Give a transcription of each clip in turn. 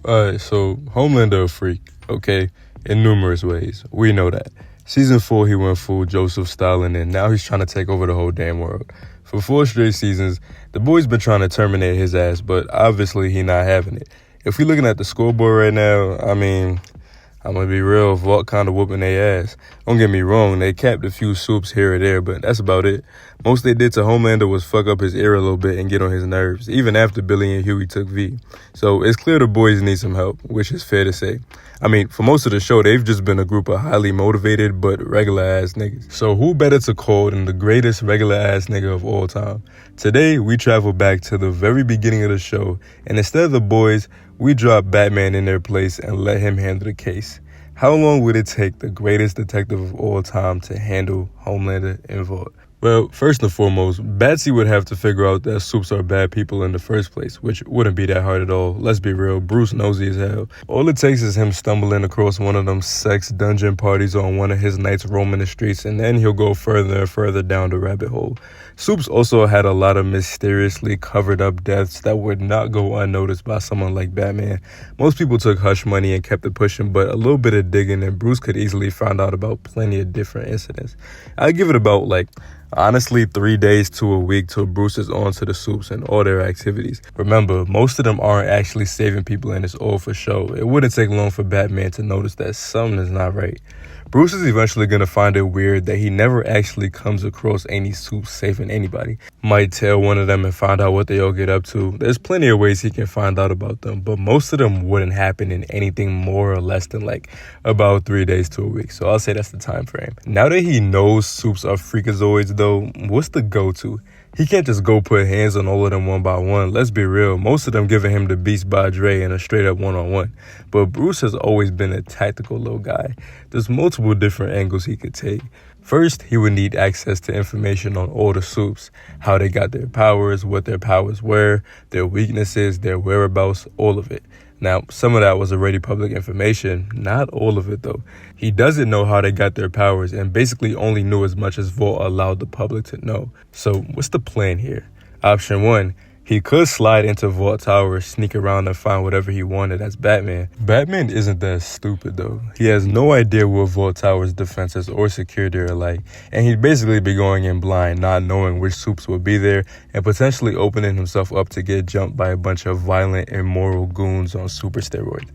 Alright, so Homelander a freak, okay? In numerous ways. We know that. Season 4, he went full Joseph Stalin, and now he's trying to take over the whole damn world. For 4 straight seasons, the boy's been trying to terminate his ass, but obviously he not having it. If we looking at the scoreboard right now, I'm gonna be real, Vought kinda whooping their ass. Don't get me wrong, they capped a few soups here or there, but that's about it. Most they did to Homelander was fuck up his ear a little bit and get on his nerves, even after Billy and Huey took V. So it's clear the boys need some help, which is fair to say. For most of the show, they've just been a group of highly motivated but regular ass niggas. So who better to call than the greatest regular ass nigga of all time? Today, we travel back to the very beginning of the show, and instead of the boys, we drop Batman in their place and let him handle the case. How long would it take the greatest detective of all time to handle Homelander and Vought? Well, first and foremost, Batsy would have to figure out that soups are bad people in the first place, which wouldn't be that hard at all. Let's be real, Bruce nosy as hell. All it takes is him stumbling across one of them sex dungeon parties on one of his nights roaming the streets, and then he'll go further and further down the rabbit hole. Soups also had a lot of mysteriously covered up deaths that would not go unnoticed by someone like Batman. Most people took hush money and kept it pushing, but a little bit of digging and Bruce could easily find out about plenty of different incidents. I'd give it about honestly 3 days to a week till Bruce is on to the soups and all their activities. Remember, most of them aren't actually saving people and it's all for show. It wouldn't take long for Batman to notice that something is not right. Bruce is eventually going to find it weird that he never actually comes across any soups saving anybody. Might tail one of them and find out what they all get up to. There's plenty of ways he can find out about them, but most of them wouldn't happen in anything more or less than about 3 days to a week. So I'll say that's the time frame. Now that he knows soups are freakazoids though, what's the go-to? He can't just go put hands on all of them one by one. Let's be real, most of them giving him the Beast by Dre in a straight up one-on-one. But Bruce has always been a tactical little guy. There's multiple different angles he could take. First, he would need access to information on all the soups, how they got their powers, what their powers were, their weaknesses, their whereabouts, all of it. Now, some of that was already public information, not all of it though. He doesn't know how they got their powers and basically only knew as much as Vought allowed the public to know. So what's the plan here? Option 1, he could slide into Vought Tower, sneak around and find whatever he wanted as Batman. Batman isn't that stupid though. He has no idea what Vought Tower's defenses or security are like, and he'd basically be going in blind, not knowing which soups would be there, and potentially opening himself up to get jumped by a bunch of violent, immoral goons on super steroids.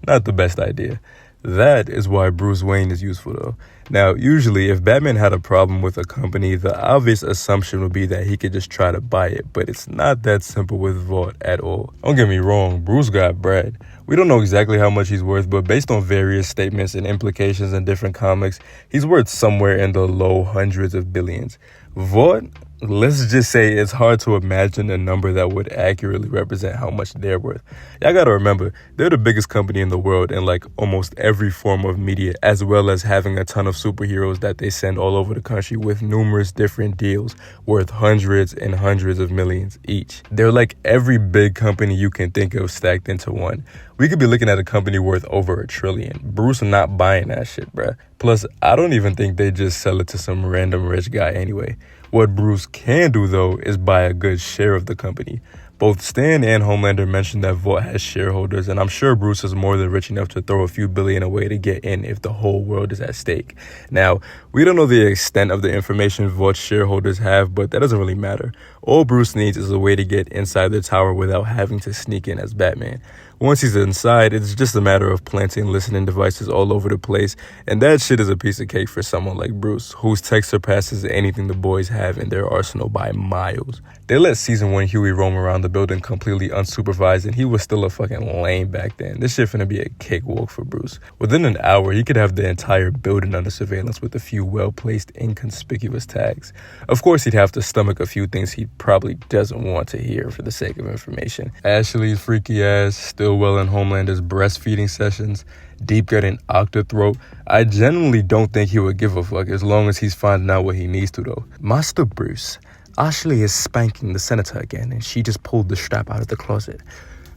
Not the best idea. That is why Bruce Wayne is useful though. Now, usually if Batman had a problem with a company, the obvious assumption would be that he could just try to buy it, but it's not that simple with Vought at all. Don't get me wrong, Bruce got bread. We don't know exactly how much he's worth, but based on various statements and implications in different comics, he's worth somewhere in the low hundreds of billions. Vought, let's just say it's hard to imagine a number that would accurately represent how much they're worth. Y'all gotta remember, they're the biggest company in the world in almost every form of media, as well as having a ton of superheroes that they send all over the country with numerous different deals worth hundreds and hundreds of millions each. They're like every big company you can think of stacked into one. We could be looking at a company worth over $1 trillion. Bruce not buying that shit, bruh. Plus, I don't even think they just sell it to some random rich guy anyway. What Bruce can do, though, is buy a good share of the company. Both Stan and Homelander mentioned that Vought has shareholders, and I'm sure Bruce is more than rich enough to throw a few billion away to get in if the whole world is at stake. Now, we don't know the extent of the information Vaught's shareholders have, but that doesn't really matter. All Bruce needs is a way to get inside the tower without having to sneak in as Batman. Once he's inside, it's just a matter of planting listening devices all over the place, and that shit is a piece of cake for someone like Bruce, whose tech surpasses anything the boys have in their arsenal by miles. They let Season 1 Huey roam around the building completely unsupervised, and he was still a fucking lame back then. This shit finna be a cakewalk for Bruce. Within an hour, he could have the entire building under surveillance with a few well-placed, inconspicuous tags. Of course, he'd have to stomach a few things he probably doesn't want to hear for the sake of information. Ashley's freaky ass, Stillwell and Homelander's breastfeeding sessions, deep gut and octothroat. I genuinely don't think he would give a fuck as long as he's finding out what he needs to though. Master Bruce, Ashley is spanking the senator again and she just pulled the strap out of the closet.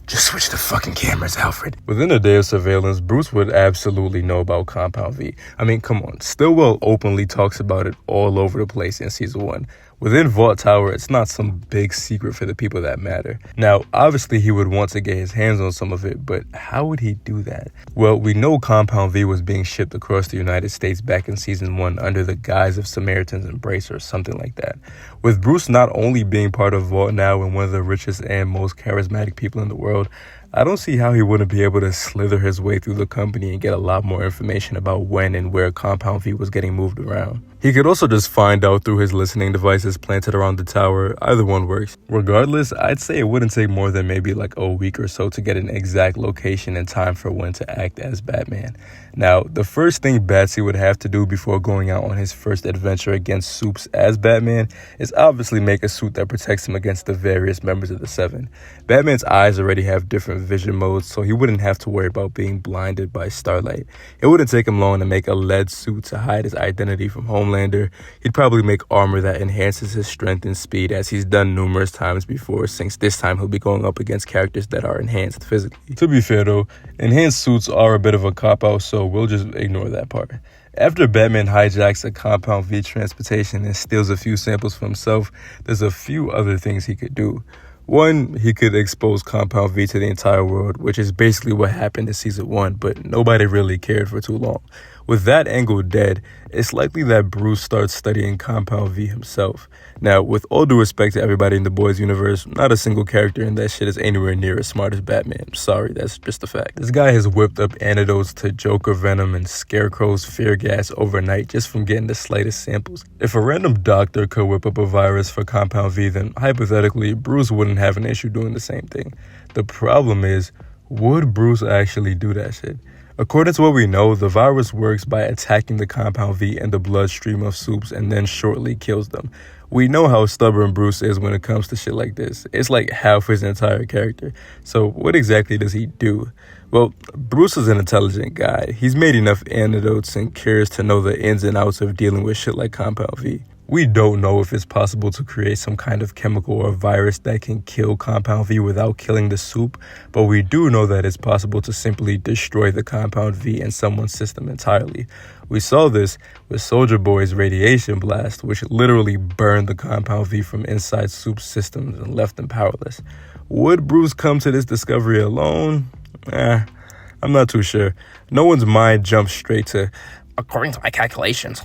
Just switch the fucking cameras, Alfred. Within a day of surveillance, Bruce would absolutely know about Compound V. I mean, come on. Stillwell openly talks about it all over the place in Season 1. Within Vought Tower, it's not some big secret for the people that matter. Now, obviously he would want to get his hands on some of it, but how would he do that? Well, we know Compound V was being shipped across the United States back in Season 1 under the guise of Samaritan's Embrace or something like that. With Bruce not only being part of Vought now and one of the richest and most charismatic people in the world, I don't see how he wouldn't be able to slither his way through the company and get a lot more information about when and where Compound V was getting moved around. He could also just find out through his listening devices planted around the tower. Either one works. Regardless, I'd say it wouldn't take more than maybe like a week or so to get an exact location and time for when to act as Batman. Now, the first thing Batsy would have to do before going out on his first adventure against Supes as Batman is obviously make a suit that protects him against the various members of the Seven. Batman's eyes already have different vision modes, so he wouldn't have to worry about being blinded by starlight. It wouldn't take him long to make a lead suit to hide his identity from Homelander. He'd probably make armor that enhances his strength and speed, as he's done numerous times before, since this time he'll be going up against characters that are enhanced physically. To be fair though, enhanced suits are a bit of a cop-out, so we'll just ignore that part. After Batman hijacks a Compound V transportation and steals a few samples for himself, there's a few other things he could do. One, he could expose Compound V to the entire world, which is basically what happened in Season 1, but nobody really cared for too long. With that angle dead, it's likely that Bruce starts studying Compound V himself. Now, with all due respect to everybody in the boys universe, not a single character in that shit is anywhere near as smart as Batman. Sorry, that's just a fact. This guy has whipped up antidotes to Joker venom and Scarecrow's fear gas overnight just from getting the slightest samples. If a random doctor could whip up a virus for Compound V, then hypothetically, Bruce wouldn't have an issue doing the same thing. The problem is, would Bruce actually do that shit? According to what we know, the virus works by attacking the Compound V in the bloodstream of Supes and then shortly kills them. We know how stubborn Bruce is when it comes to shit like this. It's like half his entire character. So what exactly does he do? Well, Bruce is an intelligent guy. He's made enough antidotes and cures to know the ins and outs of dealing with shit like Compound V. We don't know if it's possible to create some kind of chemical or virus that can kill Compound V without killing the Supe, but we do know that it's possible to simply destroy the Compound V in someone's system entirely. We saw this with Soldier Boy's radiation blast, which literally burned the Compound V from inside Supe's systems and left them powerless. Would Bruce come to this discovery alone? I'm not too sure. No one's mind jumps straight to, according to my calculations,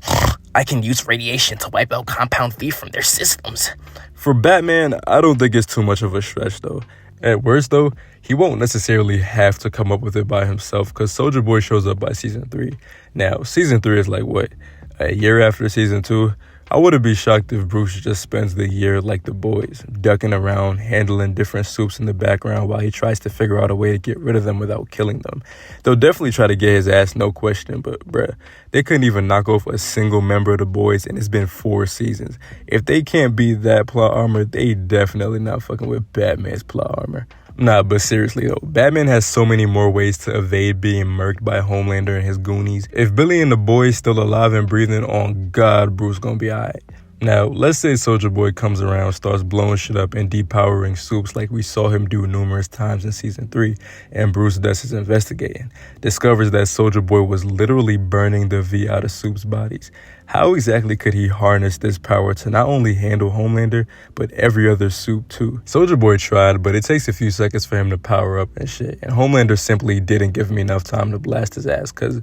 I can use radiation to wipe out Compound V from their systems. For Batman, I don't think it's too much of a stretch though. At worst though, he won't necessarily have to come up with it by himself because Soldier Boy shows up by Season 3. Now, Season 3 is like what? A year after Season 2? I wouldn't be shocked if Bruce just spends the year like the boys, ducking around, handling different Supes in the background while he tries to figure out a way to get rid of them without killing them. They'll definitely try to get his ass, no question, but bruh, they couldn't even knock off a single member of the boys and it's been 4 seasons. If they can't beat that plot armor, they definitely not fucking with Batman's plot armor. Nah, but seriously though, Batman has so many more ways to evade being murked by Homelander and his goonies. If Billy and the boys still alive and breathing, on God, Bruce gonna be alright. Now, let's say Soldier Boy comes around, starts blowing shit up and depowering Supes like we saw him do numerous times in Season 3, and Bruce does his investigating. Discovers that Soldier Boy was literally burning the V out of Supes' bodies. How exactly could he harness this power to not only handle Homelander, but every other Supe too? Soldier Boy tried, but it takes a few seconds for him to power up and shit, and Homelander simply didn't give him enough time to blast his ass, cause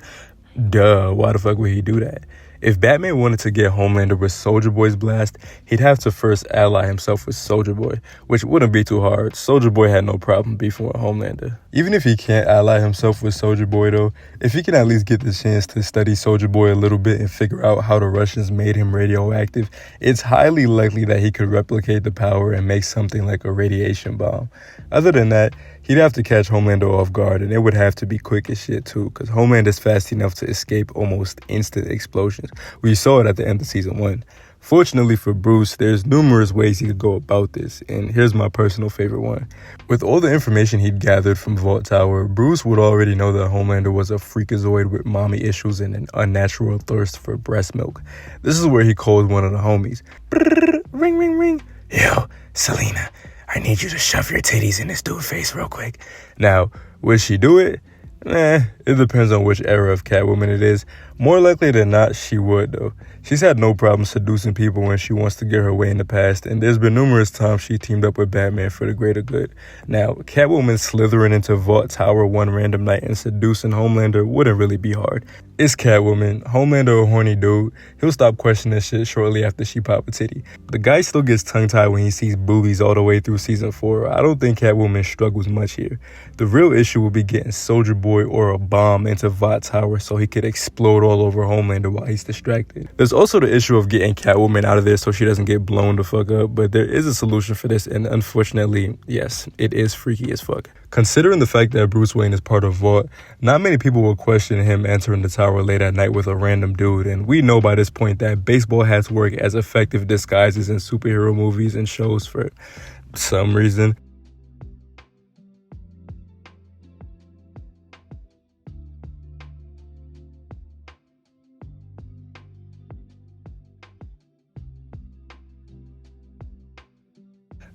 duh, why the fuck would he do that? If Batman wanted to get Homelander with Soldier Boy's blast, he'd have to first ally himself with Soldier Boy, which wouldn't be too hard. Soldier Boy had no problem beefing with Homelander. Even if he can't ally himself with Soldier Boy though, if he can at least get the chance to study Soldier Boy a little bit and figure out how the Russians made him radioactive, it's highly likely that he could replicate the power and make something like a radiation bomb. Other than that, he'd have to catch Homelander off guard, and it would have to be quick as shit too, because Homelander's fast enough to escape almost instant explosions. We saw it at the end of Season 1. Fortunately for Bruce, there's numerous ways he could go about this, and here's my personal favorite one. With all the information he'd gathered from Vought Tower, Bruce would already know that Homelander was a freakazoid with mommy issues and an unnatural thirst for breast milk. This is where he called one of the homies. Ring, ring, ring. Yo, Selena, I need you to shove your titties in this dude's face real quick. Now, would she do it? It depends on which era of Catwoman it is. More likely than not, she would, though. She's had no problem seducing people when she wants to get her way in the past, and there's been numerous times she teamed up with Batman for the greater good. Now, Catwoman slithering into Vought Tower one random night and seducing Homelander wouldn't really be hard. It's Catwoman. Homelander a horny dude. He'll stop questioning shit shortly after she pop a titty. The guy still gets tongue-tied when he sees boobies all the way through season 4. I don't think Catwoman struggles much here. The real issue will be getting Soldier Boy or a bomb into Vought Tower so he could explode all over Homelander while he's distracted. There's also the issue of getting Catwoman out of there so she doesn't get blown the fuck up, but there is a solution for this, and unfortunately, yes, it is freaky as fuck. Considering the fact that Bruce Wayne is part of Vought, not many people will question him entering the tower late at night with a random dude, and we know by this point that baseball hats work as effective disguises in superhero movies and shows for some reason.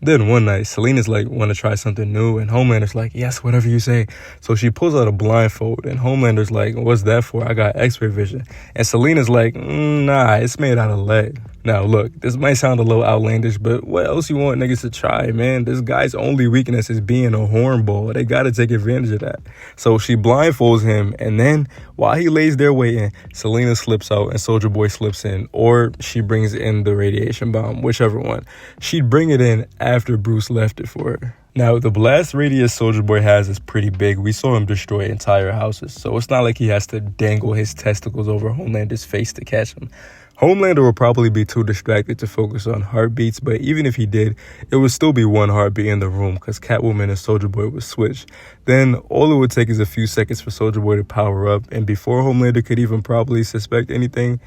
Then one night, Selina's like, want to try something new? And Homelander's like, yes, whatever you say. So she pulls out a blindfold, and Homelander's like, what's that for? I got x-ray vision. And Selina's like, nah, it's made out of lead. Now, look, this might sound a little outlandish, but what else you want niggas to try, man? This guy's only weakness is being a hornball. They gotta take advantage of that. So she blindfolds him, and then, while he lays there waiting, Selina slips out and Soldier Boy slips in, or she brings in the radiation bomb, whichever one. She'd bring it in after Bruce left it for her. Now, the blast radius Soldier Boy has is pretty big. We saw him destroy entire houses, so it's not like he has to dangle his testicles over Homelander's face to catch him. Homelander will probably be too distracted to focus on heartbeats, but even if he did, it would still be one heartbeat in the room because Catwoman and Soldier Boy would switch. Then all it would take is a few seconds for Soldier Boy to power up, and before Homelander could even probably suspect anything,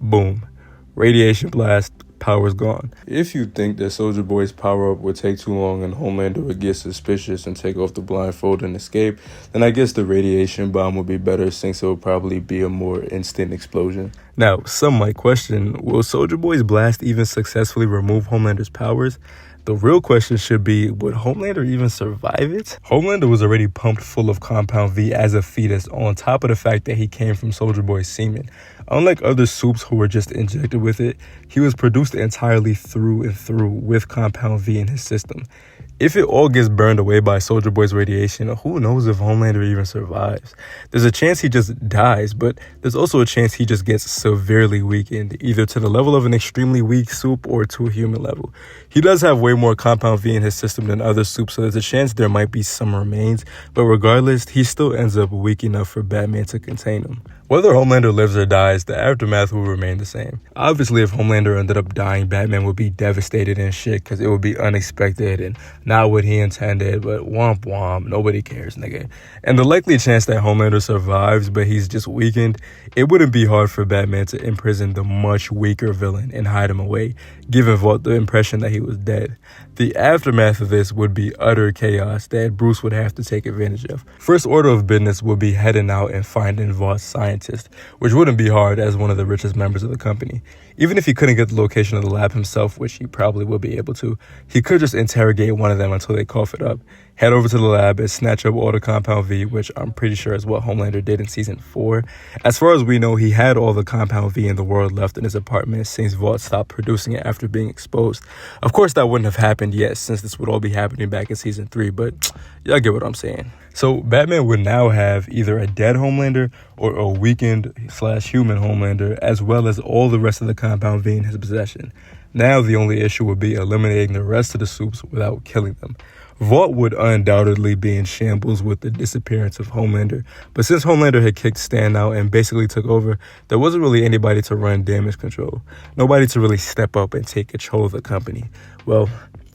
boom, radiation blast, power's gone. If you think that Soldier Boy's power up would take too long and Homelander would get suspicious and take off the blindfold and escape, then I guess the radiation bomb would be better since it would probably be a more instant explosion. Now, some might question, will Soldier Boy's blast even successfully remove Homelander's powers? The real question should be, would Homelander even survive it? Homelander was already pumped full of Compound V as a fetus, on top of the fact that he came from Soldier Boy's semen. Unlike other soups who were just injected with it, he was produced entirely through and through with Compound V in his system. If it all gets burned away by Soldier Boy's radiation, who knows if Homelander even survives? There's a chance he just dies, but there's also a chance he just gets severely weakened, either to the level of an extremely weak soup or to a human level. He does have way more Compound V in his system than other soups, so there's a chance there might be some remains, but regardless, he still ends up weak enough for Batman to contain him. Whether Homelander lives or dies, the aftermath will remain the same. Obviously, if Homelander ended up dying, Batman would be devastated and shit because it would be unexpected and not what he intended, but womp womp, nobody cares, nigga. And the likely chance that Homelander survives, but he's just weakened, it wouldn't be hard for Batman to imprison the much weaker villain and hide him away, giving Vought the impression that he was dead. The aftermath of this would be utter chaos that Bruce would have to take advantage of. First order of business would be heading out and finding Vaught's scientist, which wouldn't be hard as one of the richest members of the company. Even if he couldn't get the location of the lab himself, which he probably would be able to, he could just interrogate one of them until they cough it up, head over to the lab and snatch up all the Compound V, which I'm pretty sure is what Homelander did in season 4. As far as we know, he had all the Compound V in the world left in his apartment since Vought stopped producing it after being exposed. Of course, that wouldn't have happened yet since this would all be happening back in season 3, but y'all get what I'm saying. So Batman would now have either a dead Homelander or a weakened/human Homelander, as well as all the rest of the Compound V in his possession. Now the only issue would be eliminating the rest of the soups without killing them. Vought would undoubtedly be in shambles with the disappearance of Homelander, but since Homelander had kicked Stan out and basically took over, there wasn't really anybody to run damage control. Nobody to really step up and take control of the company. Well,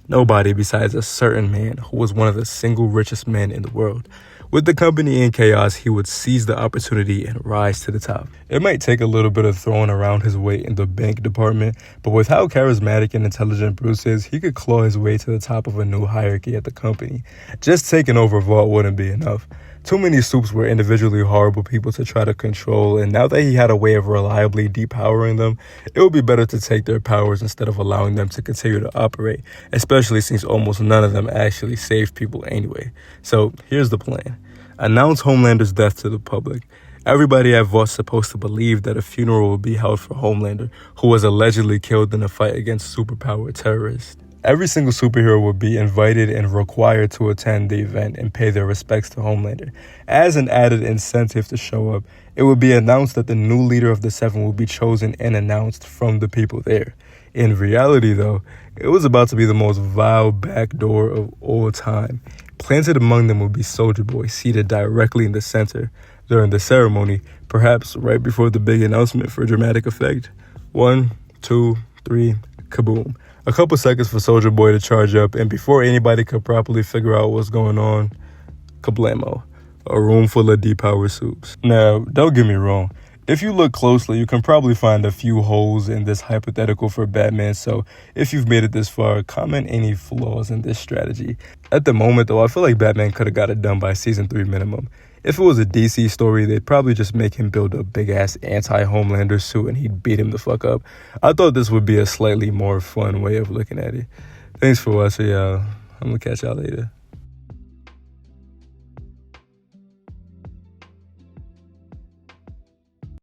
nobody besides a certain man who was one of the single richest men in the world. With the company in chaos, he would seize the opportunity and rise to the top. It might take a little bit of throwing around his weight in the bank department, but with how charismatic and intelligent Bruce is, he could claw his way to the top of a new hierarchy at the company. Just taking over Vought wouldn't be enough. Too many soups were individually horrible people to try to control, and now that he had a way of reliably depowering them, it would be better to take their powers instead of allowing them to continue to operate, especially since almost none of them actually saved people anyway. So here's the plan. Announce Homelander's death to the public. Everybody at Vought's supposed to believe that a funeral will be held for Homelander, who was allegedly killed in a fight against superpowered terrorists. Every single superhero would be invited and required to attend the event and pay their respects to Homelander. As an added incentive to show up, it would be announced that the new leader of the Seven will be chosen and announced from the people there. In reality, though, it was about to be the most vile backdoor of all time. Planted among them would be Soulja Boy, seated directly in the center. During the ceremony, perhaps right before the big announcement for dramatic effect. 1, 2, 3, kaboom. A couple seconds for Soulja Boy to charge up, and before anybody could properly figure out what's going on, kablamo. A room full of depowered soups. Now, don't get me wrong. If you look closely, you can probably find a few holes in this hypothetical for Batman, so if you've made it this far, comment any flaws in this strategy. At the moment, though, I feel like Batman could have got it done by season 3 minimum. If it was a DC story, they'd probably just make him build a big-ass anti-Homelander suit and he'd beat him the fuck up. I thought this would be a slightly more fun way of looking at it. Thanks for watching, y'all. I'm gonna catch y'all later.